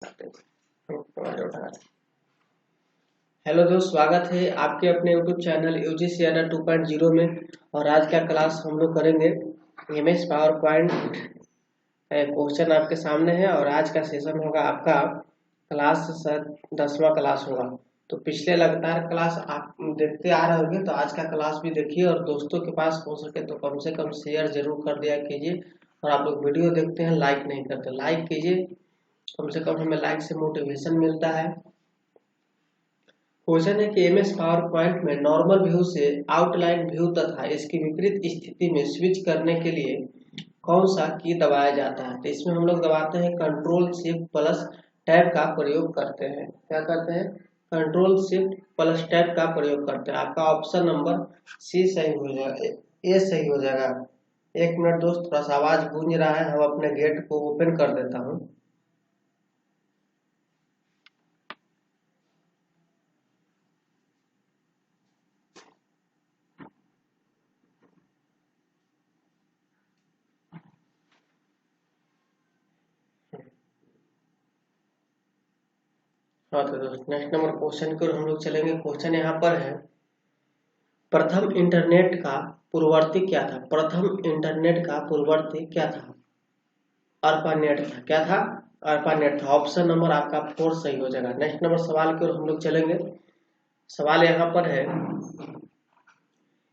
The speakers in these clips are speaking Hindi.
हेलो दोस्त, स्वागत है आपके अपने यूट्यूब चैनल यूजीसी अड्डा 2.0 में। और आज का क्लास हम लोग करेंगे एमएस पावर पॉइंट। क्वेश्चन आपके सामने है और आज का सेशन होगा आपका क्लास 10वां क्लास होगा। तो पिछले लगातार क्लास आप देखते आ रहे होंगे, तो आज का क्लास भी देखिए और दोस्तों के पास हो सके तो कम से कम शेयर जरूर कर दिया कीजिए। और आप लोग वीडियो देखते हैं लाइक नहीं करते, लाइक कीजिए, कम से कम हमें लाइक से मोटिवेशन मिलता है। क्वेश्चन है कि एमएस पावर पॉइंट में नॉर्मल व्यू से आउटलाइन व्यू तथा इसकी विपरीत स्थिति में स्विच करने के लिए कौन सा की दबाया जाता है। तो इसमें हम लोग दबाते हैं कंट्रोल शिफ्ट प्लस टैब का प्रयोग करते हैं। क्या करते हैं? कंट्रोल शिफ्ट प्लस टैब का प्रयोग करते हैं। आपका ऑप्शन नंबर सी सही हो जाएगा, ए सही हो जाएगा। एक मिनट दोस्त, थोड़ा सा आवाज गूंज रहा है, हम अपने गेट को ओपन कर देता हूँ। हाँ तो दोस्त, नेक्स्ट नंबर क्वेश्चन की ओर हम लोग चलेंगे। क्वेश्चन यहाँ पर है, प्रथम इंटरनेट का पूर्ववर्ती क्या था? प्रथम इंटरनेट का पूर्ववर्ती क्या था? अर्पानेट था। क्या था? अर्पानेट था। ऑप्शन नंबर आपका 4 सही हो जाएगा। नेक्स्ट नंबर सवाल की ओर हम लोग चलेंगे। सवाल यहाँ पर है,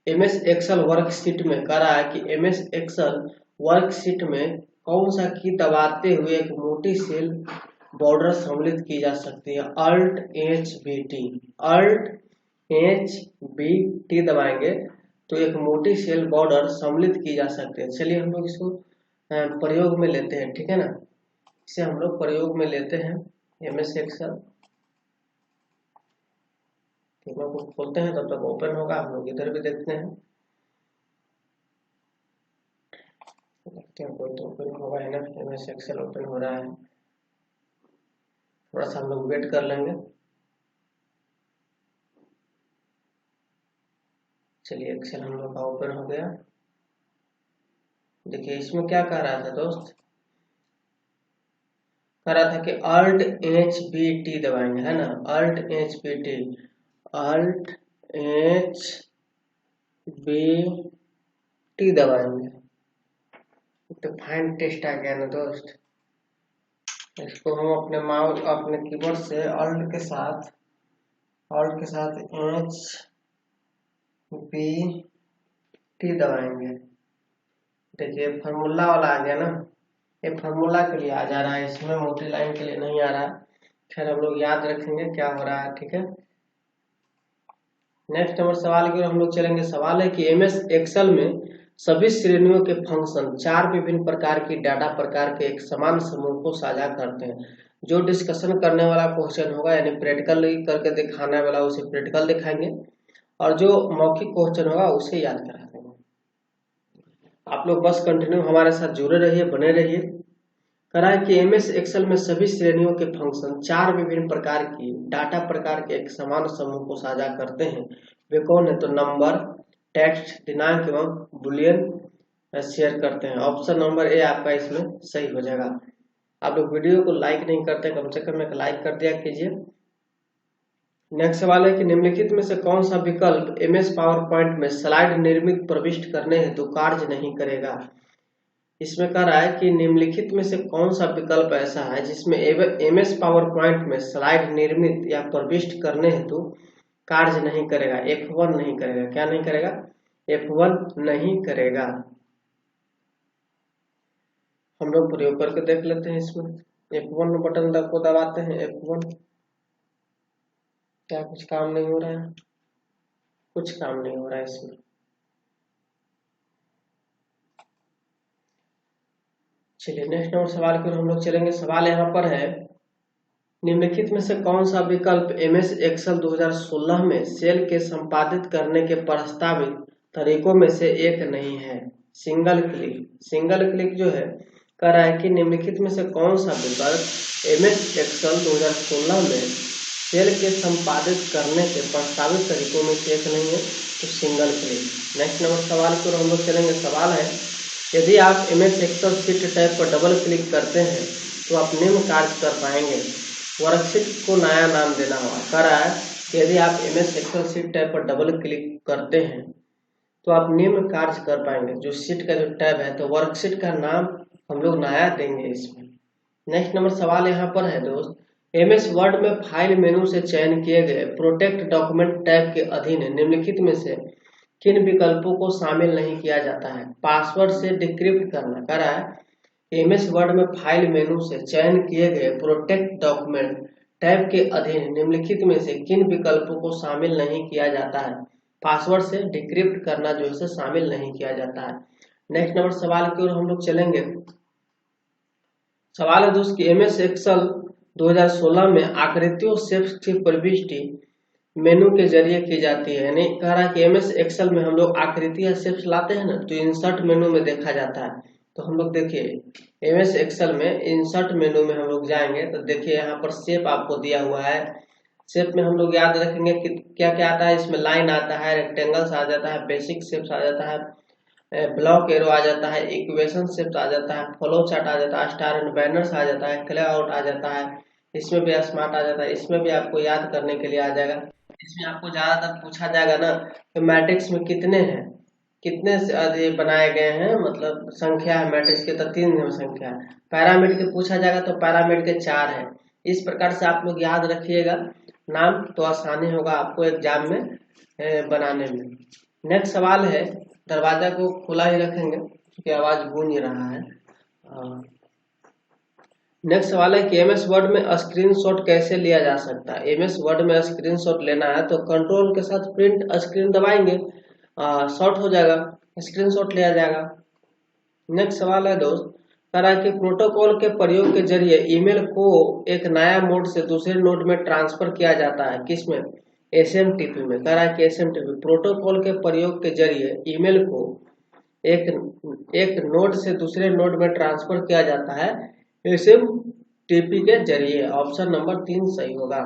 एमएस एक्सेल वर्कशीट में कह रहा है कि एमएस एक्सेल वर्कशीट में कौन सा की दबाते हुए एक मोटी सेल बॉर्डर सम्मिलित की जा सकती है? Alt H B T. Alt H B T दबाएंगे तो एक मोटी सेल बॉर्डर सम्मिलित की जा सकती है। चलिए हम लोग इसको प्रयोग में लेते हैं, ठीक है ना। इसे हम लोग प्रयोग में लेते हैं एमएस एक्सेल को खोलते हैं, तब तक ओपन होगा। हम लोग इधर भी देखते हैं, देखते हैं कोई तो ओपन होगा है ना। एमएस एक्सेल ओपन हो रहा है, थोड़ा सा हम लोग वेट कर लेंगे। चलिए एक्सेल हम लोग का ओपन हो गया। देखिए इसमें क्या कह रहा था दोस्त, कह रहा था कि अल्ट एच बी टी दबाएंगे, है ना। Alt H B T, alt H B T दबाएंगे तो फाइंड टेस्ट आ गया ना दोस्त। इसको हम अपने माउस अपने कीबोर्ड से अल्ट के साथ एच बी टी दबाएंगे। देखिए फार्मूला वाला आ गया ना, ये फार्मूला के लिए आ जा रहा है, इसमें मोटी लाइन के लिए नहीं आ रहा। फिर हम लोग याद रखेंगे क्या हो रहा है, ठीक है। नेक्स्ट नंबर सवाल की ओर हम लोग चलेंगे। सवाल है कि एमएस एक्सेल में सभी श्रेणियों के फंक्शन 4 विभिन्न प्रकार की डाटा प्रकार के एक समान समूह को साझा करते हैं। जो डिस्कशन करने वाला क्वेश्चन होगा, यानी प्रैक्टिकल करके दिखाने वाला उसे प्रैक्टिकल दिखाएंगे और जो मौखिक क्वेश्चन होगा उसे याद करा देंगे। आप लोग बस कंटिन्यू हमारे साथ जुड़े रहिए, बने रहिए। करा है कि एमएस एक्सेल में सभी श्रेणियों के फंक्शन 4 विभिन्न प्रकार की डाटा प्रकार के एक समान समूह को साझा करते हैं। वे कौन है? तो नंबर, टेक्स्ट, दिनांक एवं बुलियन शेयर करते हैं। ऑप्शन नंबर ए आपका इसमें सही हो जाएगा। आप लोग वीडियो को लाइक नहीं करते, कम से कम एक लाइक कर दिया कीजिए। नेक्स्ट सवाल है कि निम्नलिखित में से कौन सा विकल्प एमएस पावर पॉइंट में स्लाइड निर्मित प्रविष्ट करने हेतु कार्य नहीं करेगा? इसमें कह रहा है कि निम्नलिखित में से कौन सा विकल्प ऐसा है जिसमें एमएस पावर पॉइंट में स्लाइड निर्मित या प्रविष्ट करने हेतु कार्य नहीं करेगा? F1 नहीं करेगा। क्या नहीं करेगा? F1 नहीं करेगा। हम लोग प्रयोग करके देख लेते हैं। इसमें F1 बटन को दबाते हैं, F1। क्या कुछ काम नहीं हो रहा है? कुछ काम नहीं हो रहा है इसमें। चलिए नेक्स्ट नंबर सवाल की ओर हम लोग चलेंगे। सवाल यहाँ पर है, निम्नलिखित में से कौन सा विकल्प एमएस एक्सेल 2016 में सेल के संपादित करने के प्रस्तावित तरीकों में से एक नहीं है? Single click. सिंगल क्लिक जो है, कह रहा है कि निम्नलिखित में से कौन सा विकल्प एमएस एक्सेल 2016 में सेल के संपादित करने के प्रस्तावित तरीकों में से एक नहीं है? तो सिंगल क्लिक। नेक्स्ट नंबर सवाल की ओर हम लोग चलेंगे। सवाल है, यदि आप एमएस एक्सेल शीट टैब पर डबल क्लिक करते हैं तो आप निम्न कार्य कर पाएंगे। वर्कशीट को नया नाम देना होगा। कह रहा है कि यदि आप MS एक्सेल शीट टैब पर डबल क्लिक करते हैं तो आप निम्न कार्य कर पाएंगे। जो शीट का जो टैब है तो वर्कशीट का नाम हम लोग नया देंगे इसमें। नेक्स्ट नंबर सवाल यहाँ पर है दोस्त, MS वर्ड में फाइल मेनू से चयन किए गए प्रोटेक्ट डॉक्यूमेंट टैब के अधीन निम्नलिखित में से किन विकल्पों को शामिल नहीं किया जाता है। पासवर्ड से डिक्रिप्ट करना। कह रहा है MS वर्ड में फाइल मेनू से चयन किए गए प्रोटेक्ट डॉक्यूमेंट टैब के अधीन निम्नलिखित में से किन विकल्पों को शामिल नहीं किया जाता है। पासवर्ड से डिक्रिप्ट करना जो है शामिल नहीं किया जाता है। नेक्स्ट नंबर सवाल की ओर हम लोग चलेंगे। सवाल है दोस्त कि MS एक्सेल 2016 में आकृतियों शेप्स की प्रविष्टि मेनू के जरिए की जाती है। यानी कह रहा है कि MS एक्सेल में हम लोग आकृति या शेप्स लाते हैं ना तो इंसर्ट मेनू में देखा जाता है। तो हम लोग देखिए MS एक्सेल में इंसर्ट मेनू में हम लोग जाएंगे तो देखिए यहाँ पर शेप आपको दिया हुआ है। शेप में हम लोग याद रखेंगे कि क्या क्या आता है इसमें। लाइन आता है, रेक्टेंगल्स आ जाता है, बेसिक शेप्स आ जाता है, ब्लॉक एरो आ जाता है, इक्वेशन शेप्स आ जाता है, फ्लो चार्ट आ जाता है, स्टार एंड बैनर्स आ जाता है, क्ले आउट आ जाता है, इसमें भी स्मार्ट आ जाता है। इसमें भी आपको याद करने के लिए आ जाएगा। इसमें आपको ज्यादातर पूछा जाएगा ना कि मैट्रिक्स में कितने हैं, कितने से बनाए गए हैं, मतलब संख्या है मैट्रिक्स के तो 3 संख्या है। पैरामिड के पूछा जाएगा तो पैरामिड के 4 है। इस प्रकार से आप लोग याद रखिएगा नाम, तो आसानी होगा आपको एग्जाम में बनाने में। नेक्स्ट सवाल है, दरवाजा को खुला ही रखेंगे क्योंकि आवाज गूंज रहा है। नेक्स्ट सवाल है कि MS वर्ड में स्क्रीनशॉट कैसे लिया जा सकता है। MS वर्ड में स्क्रीनशॉट लेना है तो कंट्रोल के साथ प्रिंट स्क्रीन दबाएंगे, शॉट हो जाएगा, स्क्रीनशॉट लिया जाएगा। नेक्स्ट सवाल है दोस्त, कह रहा है कि प्रोटोकॉल के प्रयोग के जरिए ईमेल को एक नया मोड से दूसरे नोड में ट्रांसफर किया जाता है। किसमें? SMTP में। कह रहा है कि SMTP प्रोटोकॉल के प्रयोग के जरिए ईमेल को एक नोड से दूसरे नोड में ट्रांसफर किया जाता है SMTP के जरिए। ऑप्शन नंबर 3 सही होगा।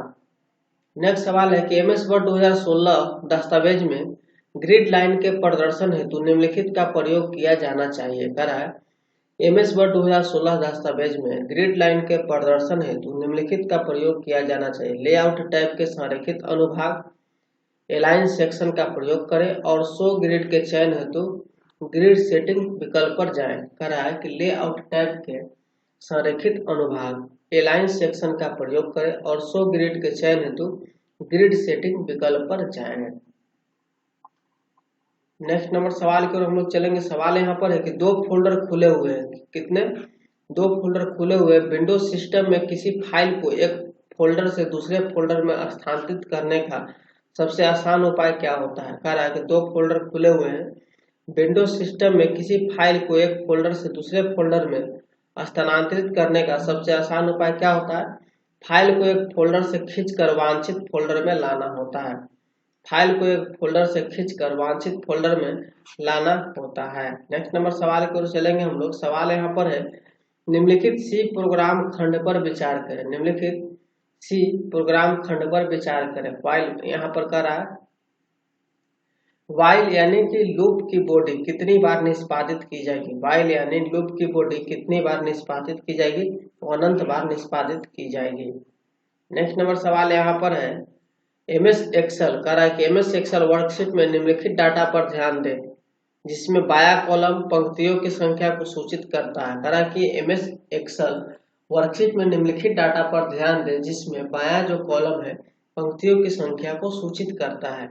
नेक्स्ट सवाल है कि MS वर्ड 2016 दस्तावेज में ग्रिड लाइन के प्रदर्शन हेतु निम्नलिखित का प्रयोग किया जाना चाहिए। कह रहा है MS वर्ड 2016 दस्तावेज में ग्रिड लाइन के प्रदर्शन हेतु निम्नलिखित का प्रयोग किया जाना चाहिए। लेआउट टैब के संरेखित अनुभाग एलाइन सेक्शन का प्रयोग करें और शो ग्रिड के चयन हेतु ग्रिड सेटिंग विकल्प पर जाएं। कह रहा है कि लेआउट टैब के संरेखित अनुभाग एलाइन सेक्शन का प्रयोग करें और शो ग्रिड के चयन हेतु ग्रिड सेटिंग विकल्प पर जाएं। नेक्स्ट नंबर सवाल की ओर हम लोग चलेंगे। सवाल यहाँ पर है कि 2 फोल्डर खुले हुए हैं। कितने? 2 फोल्डर खुले हुए। विंडोज सिस्टम में किसी फाइल को एक फोल्डर से दूसरे फोल्डर में स्थानांतरित करने का सबसे आसान उपाय क्या होता है। कह रहा है कि 2 फोल्डर खुले हुए हैं। विंडोज सिस्टम में किसी फाइल को एक फोल्डर से दूसरे फोल्डर में स्थानांतरित करने का सबसे आसान उपाय क्या होता है? फाइल को एक फोल्डर से खींचकर वांछित फोल्डर में लाना होता है। फाइल को एक फोल्डर से खींचकर वांछित फोल्डर में लाना होता है। नेक्स्ट नंबर सवाल की ओर चलेंगे हम लोग। सवाल यहाँ पर है, निम्नलिखित C प्रोग्राम खंड पर विचार करें। निम्नलिखित C प्रोग्राम खंड पर विचार करें। फाइल यहाँ पर कर रहा है वाइल यानी कि लूप की बॉडी कितनी बार निष्पादित की जाएगी। वाइल यानी लूप की बॉडी कितनी बार निष्पादित की जाएगी? तो अनंत बार निष्पादित की जाएगी। नेक्स्ट नंबर सवाल यहाँ पर है, MS एक्सेल कह रहा है कि MS एक्सेल वर्कशीट में निम्नलिखित डाटा पर ध्यान दें जिसमें बाया कॉलम पंक्तियों की संख्या को सूचित करता है। कह रहा है कि MS एक्सेल वर्कशीट में निम्नलिखित डाटा पर ध्यान दें जिसमें बाया जो कॉलम है पंक्तियों की संख्या को सूचित करता है।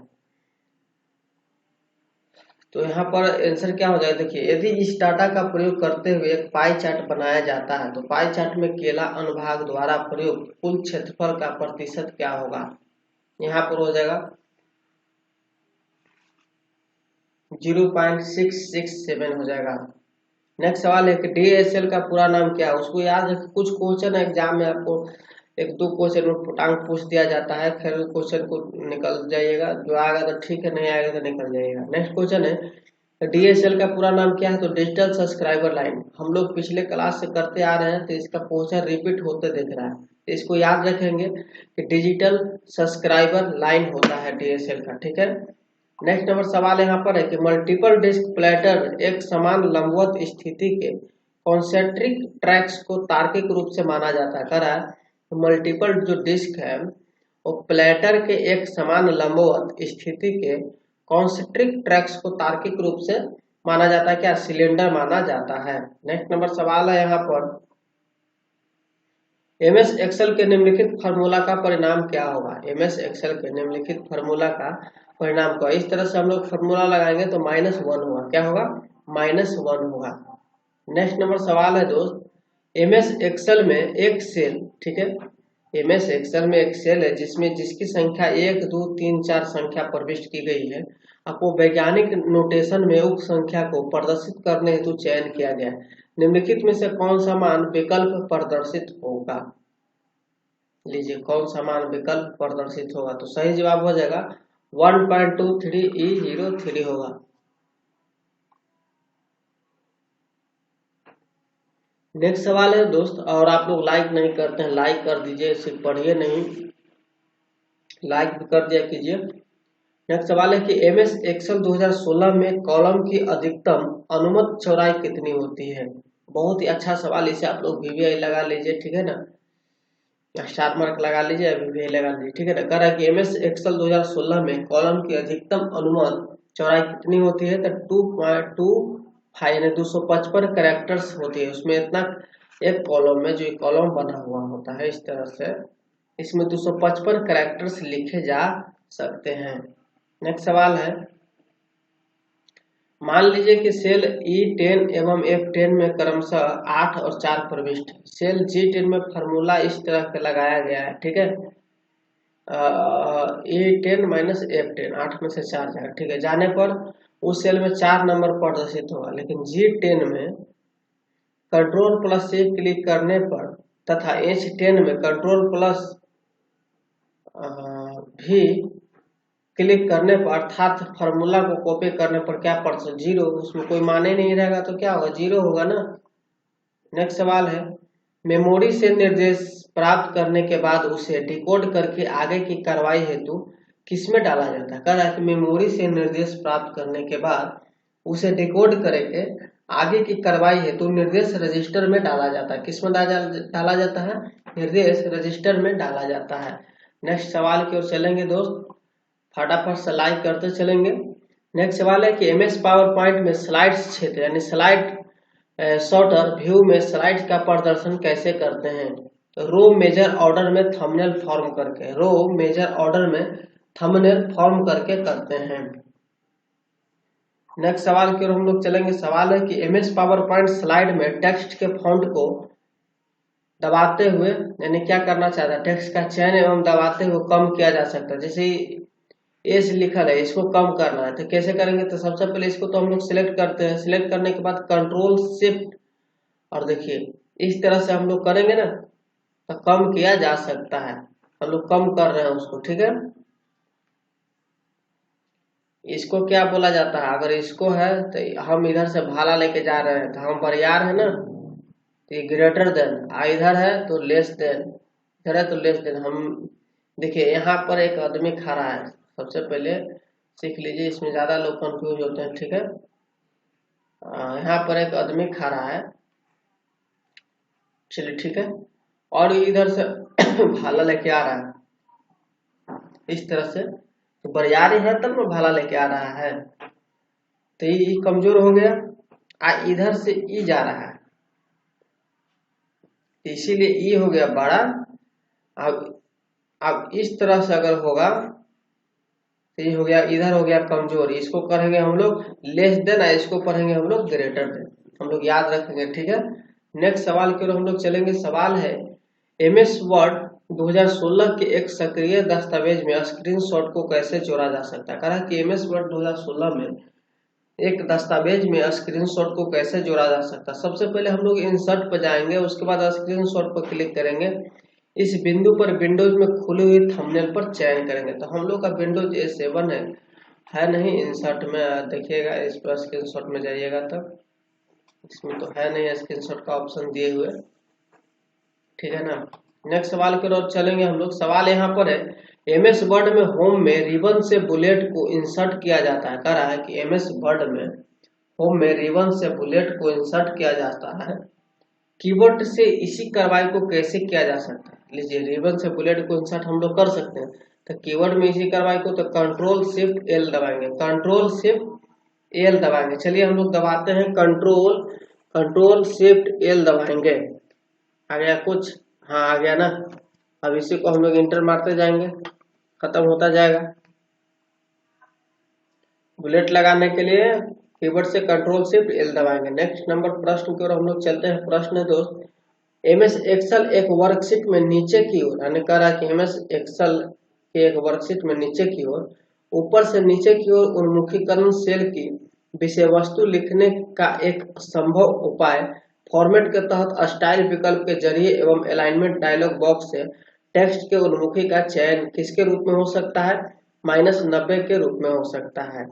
तो यहाँ पर आंसर क्या हो जाएगा? देखिए, यदि इस डाटा का प्रयोग करते हुए एक पाई चार्ट बनाया जाता है तो पाई चार्ट में केला अनुभाग द्वारा प्रयुक्त कुल क्षेत्रफल का प्रतिशत क्या होगा? यहाँ पर हो जाएगा 0.667 हो जाएगा। नेक्स्ट सवाल है कि DSL का पूरा नाम क्या है? उसको याद रखें। कुछ क्वेश्चन एग्जाम में आपको 1-2 क्वेश्चन टांग पूछ दिया जाता है, फिर क्वेश्चन को निकल जाइएगा। जो आएगा तो ठीक है, नहीं आएगा तो निकल जाइएगा। नेक्स्ट क्वेश्चन है, DSL का पूरा नाम क्या है? तो डिजिटल सब्सक्राइबर लाइन। हम लोग पिछले क्लास से करते आ रहे हैं तो इसका क्वेश्चन रिपीट होते दिख रहा है, तो इसको याद रखेंगे कि डिजिटल सब्सक्राइबर लाइन होता है DSL का। ठीक है। नेक्स्ट नंबर सवाल यहाँ पर है कि मल्टीपल डिस्क प्लेटर एक समान लंबवत स्थिति के कॉन्सेंट्रिक ट्रैक्स को तार्किक रूप से माना जाता है। कह रहा है मल्टीपल जो डिस्क है वो प्लेटर के एक समान लंबवत स्थिति के कॉन्सेंट्रिक ट्रैक्स को तार्किक रूप से माना जाता है। क्या? सिलेंडर माना जाता है। नेक्स्ट नंबर सवाल है यहाँ पर, एमएस एक्सेल के निम्नलिखित फार्मूला का परिणाम क्या होगा? एमएस एक्सेल के निम्नलिखित फार्मूला का परिणाम क्या? इस तरह से हम लोग फार्मूला लगाएंगे तो -1 होगा। क्या होगा? -1 होगा। नेक्स्ट नंबर सवाल है दोस्त, एमएस एक्सेल में एक सेल, ठीक है, एमएस एक्सेल में एक सेल है जिसकी संख्या 1 2 3 4 संख्या प्रविष्ट की गई है। आपको वैज्ञानिक नोटेशन में उक्त संख्या को प्रदर्शित करने हेतु चयन किया गया है। निम्नलिखित में से कौन सा मान विकल्प प्रदर्शित होगा? लीजिए, कौन सा मान विकल्प प्रदर्शित होगा? तो सही जवाब हो जाएगा 1.23E03 होगा। नेक्स्ट सवाल है दोस्त, और आप लोग लाइक नहीं करते हैं, लाइक कर दीजिए, सिर्फ पढ़िए नहीं, लाइक भी कर दिया कीजिए। नेक्स्ट सवाल है कि एमएस एक्सेल 2016 में कॉलम की अधिकतम अनुमत चौड़ाई कितनी होती है? बहुत ही अच्छा सवाल, इसे आप लोग VVI लगा लीजिए, ठीक है ना, स्टार मार्क लगा लीजिए, VVI लगा लीजिए, ठीक है ना। कह रहा है कि एमएस एक्सेल 2016 में कॉलम की अधिकतम अनुमत चौड़ाई कितनी होती है? तो 2.25 यानी 255 कैरेक्टर्स होती है। उसमें इतना एक कॉलम में, जो कॉलम बना हुआ होता है इस तरह से, इसमें 255 कैरेक्टर्स लिखे जा सकते हैं। नेक्स्ट सवाल है, मान लीजिए कि सेल E10 एवं F10 में क्रमशः 8 और 4 प्रविष्ट, सेल G10 में फार्मूला इस तरह का लगाया गया है, ठीक है, E10 माइनस F10, 8 में से 4 जाएगा, ठीक है, जाने पर उस सेल में 4 नंबर प्रदर्शित होगा। लेकिन G10 में Ctrl+C क्लिक करने पर तथा H10 में Ctrl+ भी क्लिक करने पर, अर्थात फार्मूला को कॉपी करने पर क्या परसेंट? 0, उसमें कोई माने नहीं रहेगा तो क्या होगा? 0 होगा ना। नेक्स्ट सवाल है, मेमोरी से निर्देश प्राप्त करने के बाद उसे डिकोड करके आगे की कार्रवाई हेतु किसमें डाला जाता है? कह रहा है कि मेमोरी से निर्देश प्राप्त करने के बाद उसे डिकोड करके आगे की कार्रवाई हेतु निर्देश रजिस्टर में डाला जाता है। किसमें डाला जाता है? निर्देश रजिस्टर में डाला जाता है। नेक्स्ट सवाल की ओर चलेंगे दोस्त, फटाफट से लाइक करते चलेंगे। नेक्स्ट सवाल है कि एमएस पावर पॉइंट में स्लाइड्स क्षेत्र यानी स्लाइड सॉर्टर व्यू में स्लाइड्स का प्रदर्शन कैसे करते हैं? तो रो मेजर ऑर्डर में थंबनेल फॉर्म करके, रो मेजर ऑर्डर में थंबनेल फॉर्म करके करते हैं। नेक्स्ट सवाल की ओर हम लोग चलेंगे। सवाल है कि एमएस पावर पॉइंट स्लाइड में टेक्स्ट के फॉन्ट को दबाते हुए, यानी क्या करना चाहता है? टेक्स्ट का चयन एवं दबाते हुए कम किया जा सकता है। जैसे एस लिखा है, इसको कम करना है तो कैसे करेंगे? तो सबसे पहले इसको तो हम लोग सिलेक्ट करते हैं, सिलेक्ट करने के बाद Ctrl+Shift, और देखिए इस तरह से हम लोग करेंगे ना तो कम किया जा सकता है। हम लोग कम कर रहे हैं उसको, ठीक है। इसको क्या बोला जाता है? अगर इसको है तो हम इधर से भाला लेके जा रहे हैं तो हम बरियार है ना, तो ये ग्रेटर देन, इधर है तो लेस देन, इधर है तो लेस देन। हम देखिए यहाँ पर एक आदमी खड़ा है, सबसे पहले सीख लीजिए, इसमें ज्यादा लोग कंफ्यूज होते हैं, ठीक है। यहाँ पर एक आदमी खड़ा है, चलिए ठीक है, और इधर से भाला लेके आ रहा है इस तरह से, तो बरियारी है तब ना भाला लेके आ रहा है, तो ये कमजोर हो गया, इधर से ई जा रहा है, इसीलिए ई हो गया बड़ा। अब इस तरह से अगर होगा तो ये हो गया, इधर हो गया कमजोर, इसको करेंगे हम लोग लेस देन, इसको पढ़ेंगे हम लोग ग्रेटर देन, हम लोग याद रखेंगे, ठीक है। नेक्स्ट सवाल की ओर हम लोग चलेंगे। सवाल है, एमएस वर्ड 2016 के एक सक्रिय दस्तावेज में स्क्रीनशॉट को कैसे जोड़ा जा सकता है? कहा कि एमएस वर्ड 2016 में एक दस्तावेज में स्क्रीनशॉट को कैसे जोड़ा जा सकता है। सबसे पहले हम लोग इंसर्ट पर जाएंगे, उसके बाद स्क्रीनशॉट पर क्लिक करेंगे, इस बिंदु पर विंडोज में खुली हुई थंबनेल पर चयन करेंगे। तो हम लोग का विंडोज A7 है नहीं, इंसर्ट में देखिएगा, इस पर स्क्रीनशॉट में जाइएगा तब, इसमें तो है नहीं स्क्रीनशॉट का ऑप्शन दिए हुए, ठीक है ना। नेक्स्ट सवाल की ओर चलेंगे हम लोग। सवाल यहाँ पर है, एमएस वर्ड में होम में रिबन से बुलेट को इंसर्ट किया जाता है। कह रहा है कि एमएस वर्ड में होम में रिबन से बुलेट को इंसर्ट किया जाता है, कीबोर्ड से इसी कार्रवाई को कैसे किया जा सकता है? लीजिए, रिबन से बुलेट को इंसर्ट हम लोग कर सकते हैं। तो कीबोर्ड में इसी कार्रवाई को तो कंट्रोल शिफ्ट एल दबाएंगे, कंट्रोल शिफ्ट एल दबाएंगे। चलिए हम लोग दबाते हैं कंट्रोल शिफ्ट एल दबाएंगे। आ गया कुछ? हाँ आ गया ना। अब इसी को हम लोग इंटर मारते जाएंगे, खत्म होता जाएगा। बुलेट लगाने के लिए कीबोर्ड से कंट्रोल शिफ्ट एल दबाएंगे। नेक्स्ट नंबर प्रश्न की ओर हम लोग चलते हैं। प्रश्न है दोस्त, एमएस एक्सेल एक वर्कशीट में नीचे की ओर, यानी कह रहा है कि एमएस एक्सेल के एक वर्कशीट में नीचे की ओर ऊपर से नीचे की ओर उन्मुखीकरण सेल की विषय वस्तु लिखने का एक संभव उपाय फॉर्मेट के तहत स्टाइल विकल्प के जरिए एवं अलाइनमेंट डायलॉग बॉक्स से टेक्स्ट के उन्मुखी का चयन किसके रूप में हो सकता है? -90 के रूप में हो सकता है।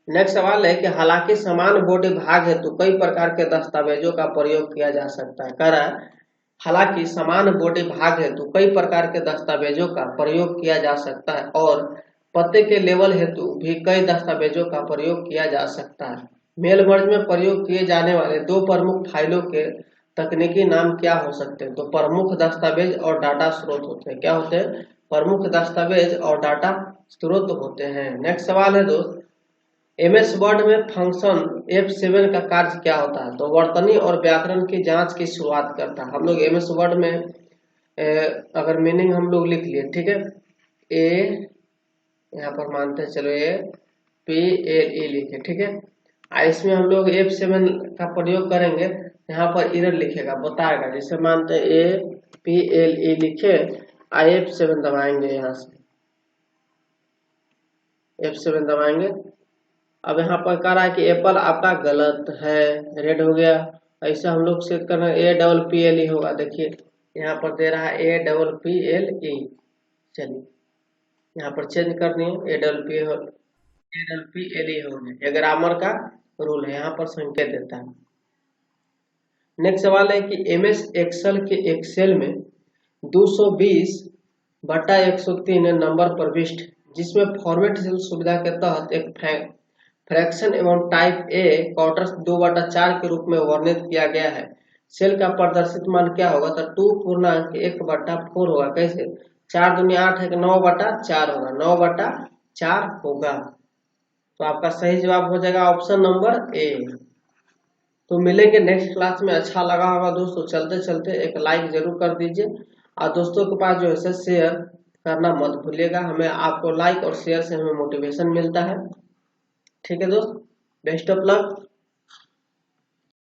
नेक्स्ट सवाल है कि हालांकि समान बॉडी भाग हेतु कई प्रकार के दस्तावेजों का प्रयोग किया जा सकता है। कह रहा है हालांकि समान बॉडी भाग हेतु कई प्रकार के दस्तावेजों का प्रयोग किया जा सकता है और पते के लेवल हेतु भी कई दस्तावेजों का प्रयोग किया जा सकता है। मेल मर्ज में प्रयोग किए जाने वाले दो प्रमुख फाइलों के तकनीकी नाम क्या हो सकते हैं? तो प्रमुख दस्तावेज और डाटा स्रोत होते हैं। क्या होते हैं? प्रमुख दस्तावेज और डाटा स्रोत होते हैं। नेक्स्ट सवाल है दोस्त, एमएस वर्ड में फंक्शन F7 का कार्य क्या होता है? तो वर्तनी और व्याकरण की जांच की शुरुआत करता है। हम लोग एमएस वर्ड में अगर मीनिंग हम लोग लिख लिए, ठीक है, ए यहाँ पर मानते हैं, चलो PLE लिखे, ठीक है। इसमें हम लोग F7 का प्रयोग करेंगे, यहाँ पर एरर लिखेगा, बताएगा। जैसे मानते हैं PLE लिखे, F7 दबाएंगे, यहाँ से F7 दबाएंगे। अब यहाँ पर कह रहा है कि एप्पल आपका गलत है, रेड हो गया। ऐसा हम लोग चेक करना, APPLE होगा। देखिए यहाँ पर दे रहा है APPLE। चलिए यहाँ पर चेंज करनी है, APPLE हो गया। ये ग्रामर का रूल है, यहाँ पर संकेत देता है। नेक्स्ट सवाल है कि एमएस एक्सेल के एक्सेल में 220/103 नंबर प्रविष्ट, जिसमें फॉर्मेट सेल सुविधा के तहत एक फ्रैक्शन एवं टाइप ए क्वार्टर्स 2/4 के रूप में वर्णित किया गया है। सेल का प्रदर्शित मान क्या होगा? तो 2.1/4 होगा। कैसे? 4 दूनी 8 है, 9/4 होगा, 9/4 होगा। तो आपका सही जवाब हो जाएगा ऑप्शन नंबर ए। तो मिलेंगे नेक्स्ट क्लास में। अच्छा लगा होगा दोस्तों, चलते चलते एक लाइक जरूर कर दीजिए और दोस्तों के पास जो है शेयर करना मत भूलिएगा। हमें आपको लाइक और शेयर से हमें मोटिवेशन मिलता है। ठीक है दोस्त, बेस्ट ऑफ लक।